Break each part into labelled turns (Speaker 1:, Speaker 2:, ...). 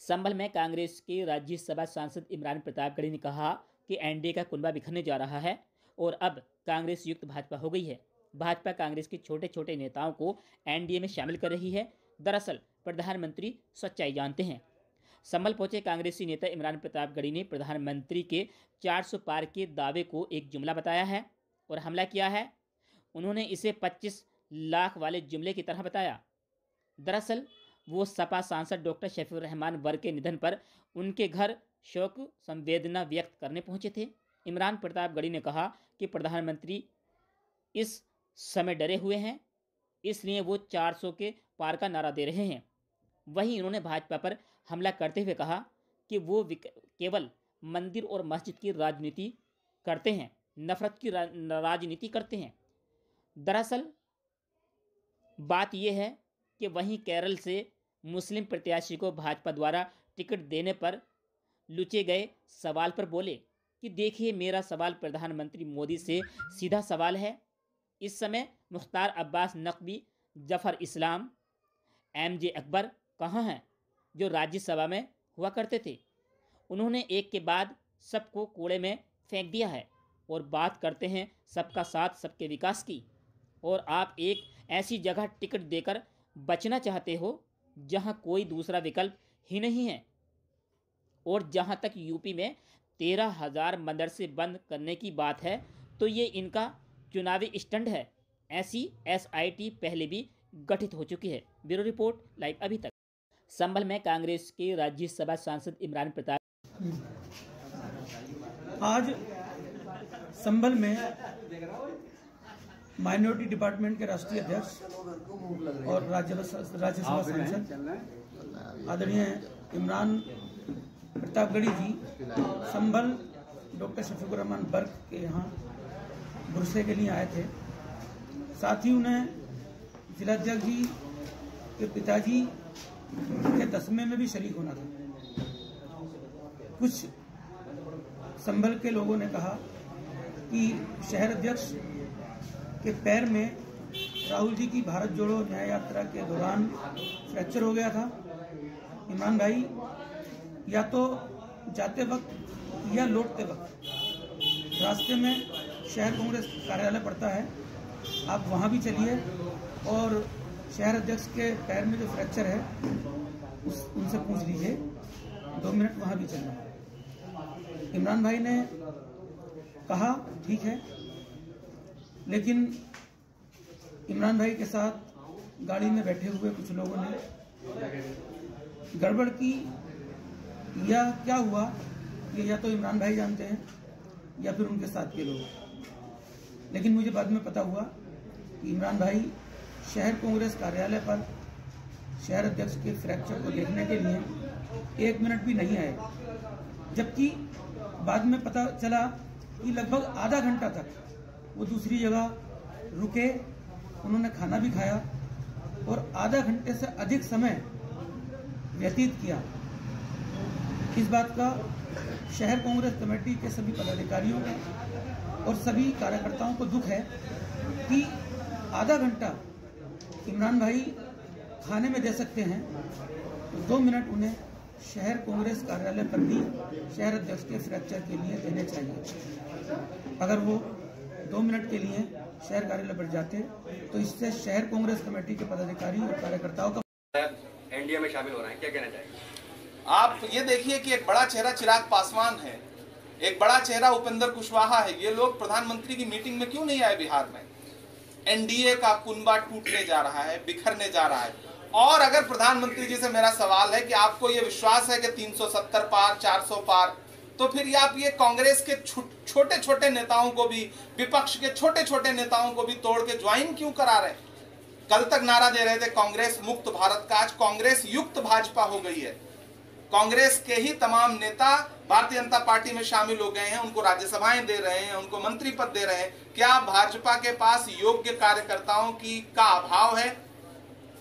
Speaker 1: संभल में कांग्रेस के राज्यसभा सांसद इमरान प्रतापगढ़ी ने कहा कि एनडीए का कुनबा बिखरने जा रहा है और अब कांग्रेस युक्त भाजपा हो गई है। भाजपा कांग्रेस के छोटे छोटे नेताओं को एनडीए में शामिल कर रही है। दरअसल प्रधानमंत्री सच्चाई जानते हैं। संभल पहुंचे कांग्रेसी नेता इमरान प्रतापगढ़ी ने प्रधानमंत्री के 400 पार के दावे को एक जुमला बताया है और हमला किया है। उन्होंने इसे 25 लाख वाले जुमले की तरह बताया। दरअसल वो सपा सांसद डॉक्टर शफीकुर रहमान वर्क के निधन पर उनके घर शोक संवेदना व्यक्त करने पहुंचे थे। इमरान प्रतापगढ़ी ने कहा कि प्रधानमंत्री इस समय डरे हुए हैं, इसलिए वो 400 के पार का नारा दे रहे हैं। वहीं उन्होंने भाजपा पर हमला करते हुए कहा कि वो केवल मंदिर और मस्जिद की राजनीति करते हैं, नफरत की राजनीति करते हैं। दरअसल बात यह है कि वहीं केरल से मुस्लिम प्रत्याशी को भाजपा द्वारा टिकट देने पर लुचे गए सवाल पर बोले कि देखिए, मेरा सवाल प्रधानमंत्री मोदी से सीधा सवाल है। इस समय मुख्तार अब्बास नकवी, जफर इस्लाम, एमजे अकबर कहाँ हैं, जो राज्यसभा में हुआ करते थे? उन्होंने एक के बाद सबको कूड़े में फेंक दिया है और बात करते हैं सबका साथ सबके विकास की। और आप एक ऐसी जगह टिकट देकर बचना चाहते हो जहां कोई दूसरा विकल्प ही नहीं है। और जहां तक यूपी में 13,000 मदरसे बंद करने की बात है, तो ये इनका चुनावी स्टंट है। ऐसी एसआईटी पहले भी गठित हो चुकी है। ब्यूरो रिपोर्ट, लाइव अभी तक। संभल में कांग्रेस के राज्यसभा सांसद इमरान प्रताप
Speaker 2: आज संभल में माइनॉरिटी डिपार्टमेंट के राष्ट्रीय अध्यक्ष और राज्यसभा सांसद आदरणीय इमरान प्रतापगढ़ी जी संभल डॉक्टर शफीकुर रहमान वर्क के यहाँ बुरसे के लिए आए थे। साथ ही उन्हें जिलाध्यक्ष जी के पिताजी के दसवें में भी शरीक होना था। कुछ संभल के लोगों ने कहा कि शहर अध्यक्ष के पैर में राहुल जी की भारत जोड़ो न्याय यात्रा के दौरान फ्रैक्चर हो गया था। इमरान भाई, या तो जाते वक्त या लौटते वक्त रास्ते में शहर कांग्रेस कार्यालय पड़ता है, आप वहां भी चलिए और शहर अध्यक्ष के पैर में जो फ्रैक्चर है उनसे पूछ लीजिए, 2 मिनट वहां भी चलना। इमरान भाई ने कहा ठीक है, लेकिन इमरान भाई के साथ गाड़ी में बैठे हुए कुछ लोगों ने गड़बड़ की या क्या हुआ, ये या तो इमरान भाई जानते हैं या फिर उनके साथ के लोग। लेकिन मुझे बाद में पता हुआ कि इमरान भाई शहर कांग्रेस कार्यालय पर शहर अध्यक्ष के फ्रैक्चर को देखने के लिए 1 मिनट भी नहीं आए, जबकि बाद में पता चला कि लगभग आधा घंटा तक वो दूसरी जगह रुके, उन्होंने खाना भी खाया और आधा घंटे से अधिक समय व्यतीत किया। इस बात का शहर कांग्रेस कमेटी के सभी पदाधिकारियों को और सभी कार्यकर्ताओं को दुख है कि आधा घंटा इमरान भाई खाने में दे सकते हैं, तो 2 मिनट उन्हें शहर कांग्रेस कार्यालय पर भी शहर अध्यक्ष के फ्रैक्चर के लिए देने चाहिए। अगर वो 2 मिनट के लिए शहर कार्यालय पर जाते तो इससे शहर कांग्रेस कमेटी के पदाधिकारी और कार्यकर्ताओं का
Speaker 3: एनडीए में शामिल हो रहे हैं, क्या कहना चाहिए?
Speaker 4: आप ये देखिए कि एक बड़ा चेहरा चिराग पासवान है, एक बड़ा चेहरा उपेंद्र कुशवाहा है। ये लोग प्रधानमंत्री की मीटिंग में क्यों नहीं आए बिहार में? एनडीए का कुनबा टूटने जा रहा है, बिखरने जा रहा है। और अगर प्रधानमंत्री जी से मेरा सवाल है कि आपको ये विश्वास है कि 370 पार, 400 पार, तो फिर आप ये कांग्रेस के छोटे छोटे नेताओं को भी, विपक्ष के छोटे छोटे नेताओं को भी तोड़ के ज्वाइन क्यों करा रहे? कल तक नारा दे रहे थे कांग्रेस मुक्त भारत का, आज कांग्रेस युक्त भाजपा हो गई है। कांग्रेस के ही तमाम नेता भारतीय जनता पार्टी में शामिल हो गए हैं, उनको राज्यसभाएं दे रहे हैं, उनको मंत्री पद दे रहे हैं। क्या भाजपा के पास योग्य कार्यकर्ताओं का अभाव है?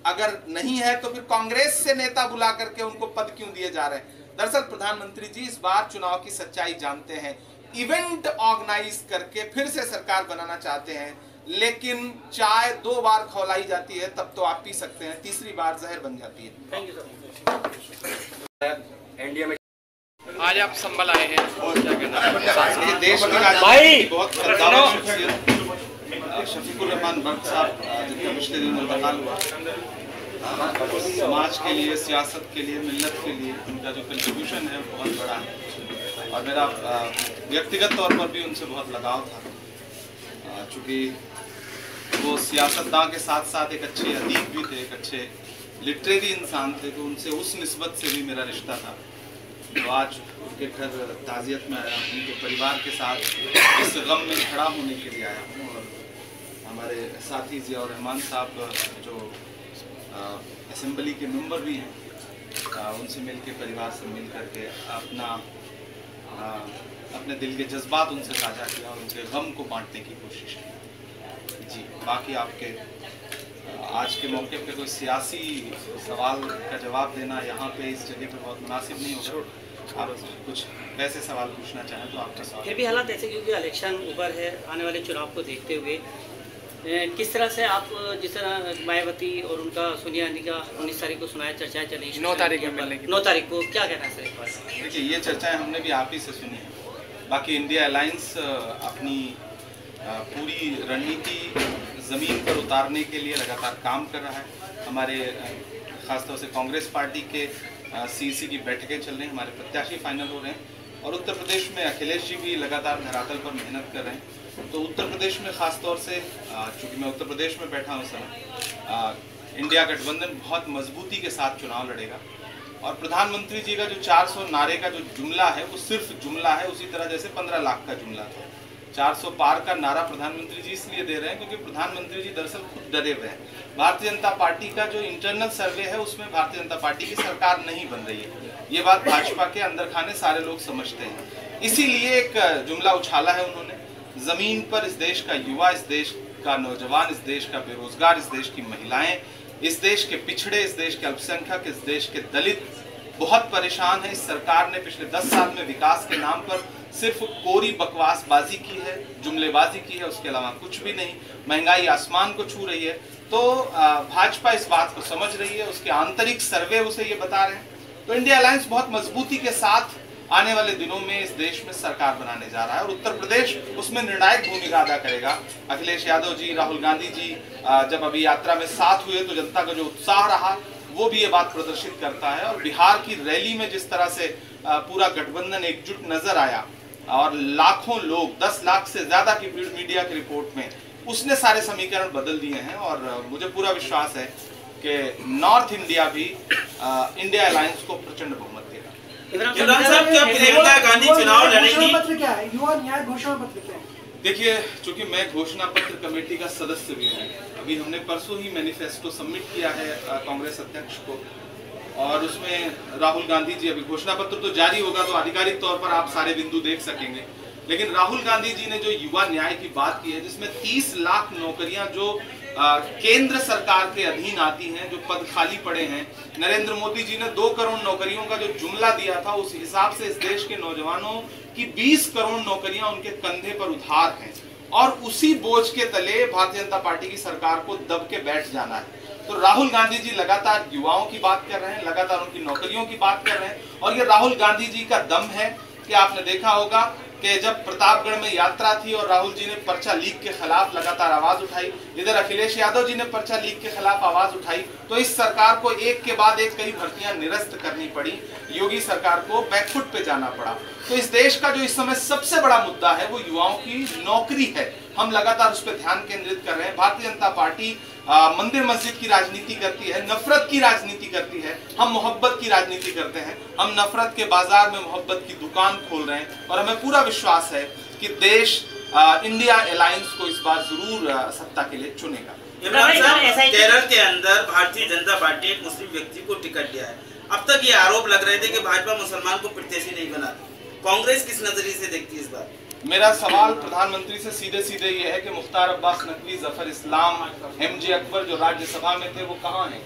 Speaker 4: अगर नहीं है तो फिर कांग्रेस से नेता बुला करके उनको पद क्यों दिए जा रहे हैं? दरअसल प्रधानमंत्री जी इस बार चुनाव की सच्चाई जानते हैं, इवेंट ऑर्गेनाइज करके फिर से सरकार बनाना चाहते हैं। लेकिन चाय 2 बार खौलाई जाती है तब तो आप पी सकते हैं, तीसरी बार जहर बन जाती है।
Speaker 3: Thank you sir. एनडीए में
Speaker 5: आज आप संभल आए हैं और क्या कहना है?
Speaker 4: ये देश की राजनीति बहुत शफीकुर रहमान बर्क साहब जिनका पिछले दिन इंतकाल हुआ, समाज के लिए, सियासत के लिए, मिल्लत के लिए उनका जो कंट्रीब्यूशन है बहुत बड़ा है और मेरा व्यक्तिगत तौर पर भी उनसे बहुत लगाव था, चूँकि वो सियासतदान के साथ साथ एक अच्छे अदीब भी थे, एक अच्छे लिटरेरी इंसान थे, तो उनसे उस निस्बत से भी मेरा रिश्ता था। तो आज उनके घर ताज़ियत में आया, उनके परिवार के साथ इस गम में खड़ा होने के लिए आया हूँ और हमारे साथी ज़ियाउर रहमान साहब जो असेंबली के मेंबर भी हैं, उनसे मिल के, परिवार से मिल करके अपने दिल के जज्बात उनसे साझा किया और उनके गम को बांटने की कोशिश की। जी, बाकी आपके आज के मौके पे कोई सियासी सवाल का जवाब देना यहाँ पे इस जगह पे बहुत मुनासिब नहीं होगा। आप कुछ वैसे सवाल पूछना चाहें तो आपका सवाल।
Speaker 6: फिर भी हालात ऐसे, क्योंकि इलेक्शन ऊपर है, आने वाले चुनाव को देखते हुए किस तरह से आप, जिस तरह मायावती और उनका सोनिया गांधी का 19 तारीख को सुनाया, चर्चाएं चली
Speaker 5: 9 तारीख में मिलने की,
Speaker 6: 9 तारीख को क्या कहना है सर एक बार?
Speaker 4: देखिए, ये चर्चाएं हमने भी आप ही से सुनी है। बाकी इंडिया अलायंस अपनी पूरी रणनीति ज़मीन पर उतारने के लिए लगातार काम कर रहा है। हमारे ख़ासतौर से कांग्रेस पार्टी के सीईसी की बैठकें चल रही हैं, हमारे प्रत्याशी फाइनल हो रहे हैं और उत्तर प्रदेश में अखिलेश जी भी लगातार धरातल पर मेहनत कर रहे हैं। तो उत्तर प्रदेश में ख़ासतौर से, चूँकि मैं उत्तर प्रदेश में बैठा हूँ इस समय, इंडिया गठबंधन बहुत मजबूती के साथ चुनाव लड़ेगा और प्रधानमंत्री जी का जो 400 नारे का जो जुमला है वो सिर्फ जुमला है, उसी तरह जैसे 15 लाख का जुमला था। 400 पार का नारा प्रधानमंत्री जी इसलिए दे रहे हैं क्योंकि प्रधानमंत्री जी दरअसल खुद डरे हुए हैं। भारतीय जनता पार्टी का जो इंटरनल सर्वे है उसमें भारतीय जनता पार्टी की सरकार नहीं बन रही है, ये बात भाजपा के अंदर खाने सारे लोग समझते हैं। इसीलिए एक जुमला उछाला है उन्होंने, जमीन पर इस देश का युवा, इस देश का नौजवान, इस देश का बेरोजगार, इस देश की महिलाएं, इस देश के पिछड़े, इस देश के अल्पसंख्यक, इस देश के दलित बहुत परेशान है। इस सरकार ने पिछले 10 साल में विकास के नाम पर सिर्फ कोरी बकवासबाजी की है, जुमलेबाजी की है, उसके अलावा कुछ भी नहीं। महंगाई आसमान को छू रही है। तो भाजपा इस बात को समझ रही है, उसके आंतरिक सर्वे उसे ये बता रहे हैं। तो इंडिया अलायंस बहुत मजबूती के साथ आने वाले दिनों में इस देश में सरकार बनाने जा रहा है और उत्तर प्रदेश उसमें निर्णायक भूमिका अदा करेगा। अखिलेश यादव जी, राहुल गांधी जी जब अभी यात्रा में साथ हुए तो जनता का जो उत्साह रहा वो भी ये बात प्रदर्शित करता है और बिहार की रैली में जिस तरह से पूरा गठबंधन एकजुट नजर आया और लाखों लोग, 10 लाख से ज्यादा की भीड़ मीडिया की रिपोर्ट में, उसने सारे समीकरण बदल दिए हैं और मुझे पूरा विश्वास है कि नॉर्थ इंडिया भी इंडिया अलायंस को प्रचंड बहुमत देगा।
Speaker 7: इमरान साहब, क्या प्रियंका गांधी चुनाव लड़ेंगी? क्या है युवा न्याय घोषणा पत्र क्या है?
Speaker 4: देखिए, चूंकि मैं घोषणा पत्र कमेटी का सदस्य भी हूँ, अभी हमने परसों ही मैनिफेस्टो सबमिट किया है कांग्रेस अध्यक्ष को और उसमें राहुल गांधी जी, अभी घोषणा पत्र तो जारी होगा तो आधिकारिक तौर पर आप सारे बिंदु देख सकेंगे, लेकिन राहुल गांधी जी ने जो युवा न्याय की बात की है जिसमें 30 लाख नौकरियां जो केंद्र सरकार के अधीन आती हैं, जो पद खाली पड़े हैं, नरेंद्र मोदी जी ने 2 करोड़ नौकरियों का जो जुमला दिया था उस हिसाब से इस देश के नौजवानों की 20 करोड़ नौकरियां उनके कंधे पर उधार हैं और उसी बोझ के तले भारतीय जनता पार्टी की सरकार को दब के बैठ जाना है। तो राहुल गांधी जी लगातार युवाओं की बात कर रहे हैं, लगातार उनकी नौकरियों की बात कर रहे हैं और ये राहुल गांधी जी का दम है कि आपने देखा होगा कि जब प्रतापगढ़ में यात्रा थी और राहुल जी ने पर्चा लीक के खिलाफ लगातार आवाज उठाई, इधर अखिलेश यादव जी ने पर्चा लीक के खिलाफ आवाज उठाई, तो इस सरकार को एक के बाद एक कई भर्तियां निरस्त करनी पड़ी, योगी सरकार को बैकफुट पे जाना पड़ा। तो इस देश का जो इस समय सबसे बड़ा मुद्दा है वो युवाओं की नौकरी है। हम लगातार उस पर ध्यान केंद्रित कर रहे हैं। भारतीय जनता पार्टी मंदिर मस्जिद की राजनीति करती है, नफरत की राजनीति करती है, हम मोहब्बत की राजनीति करते हैं। हम नफरत के बाजार में मोहब्बत की दुकान खोल रहे हैं और हमें पूरा विश्वास है कि देश इंडिया अलायंस को इस बार जरूर सत्ता के लिए चुनेगा।
Speaker 8: इमरान साहब, केरल के अंदर भारतीय जनता पार्टी एक मुस्लिम व्यक्ति को टिकट दिया है। अब तक ये आरोप लग रहे थे कि भाजपा मुसलमान को प्रत्याशी नहीं बनाती। कांग्रेस किस नजरिए से देखती है इस बार?
Speaker 4: मेरा सवाल प्रधानमंत्री से सीधे सीधे ये है कि मुख्तार अब्बास नकवी, जफर इस्लाम, एमजे अकबर जो राज्यसभा में थे वो कहाँ हैं?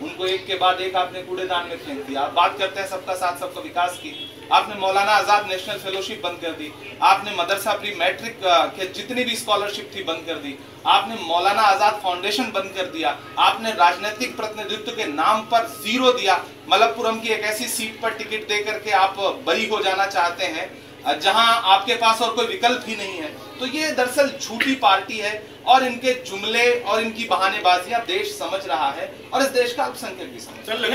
Speaker 4: उनको एक के बाद एक आपने कूड़ेदान में फेंक दिया। आप बात करते हैं सबका साथ सबका विकास की, आपने मौलाना आजाद नेशनल फेलोशिप बंद कर दी, आपने मदरसा प्री मैट्रिक के जितनी भी स्कॉलरशिप थी बंद कर दी, आपने मौलाना आजाद फाउंडेशन बंद कर दिया, आपने राजनीतिक प्रतिनिधित्व के नाम पर जीरो दिया। मलप्पुरम की एक ऐसी सीट पर टिकट दे करके आप बरी हो जाना चाहते हैं जहां आपके पास और कोई विकल्प ही नहीं है। तो ये दरअसल झूठी पार्टी है और इनके जुमले और इनकी बहानेबाजियां देश समझ रहा है और इस देश का अल्पसंख्यक भी समझ रहा है।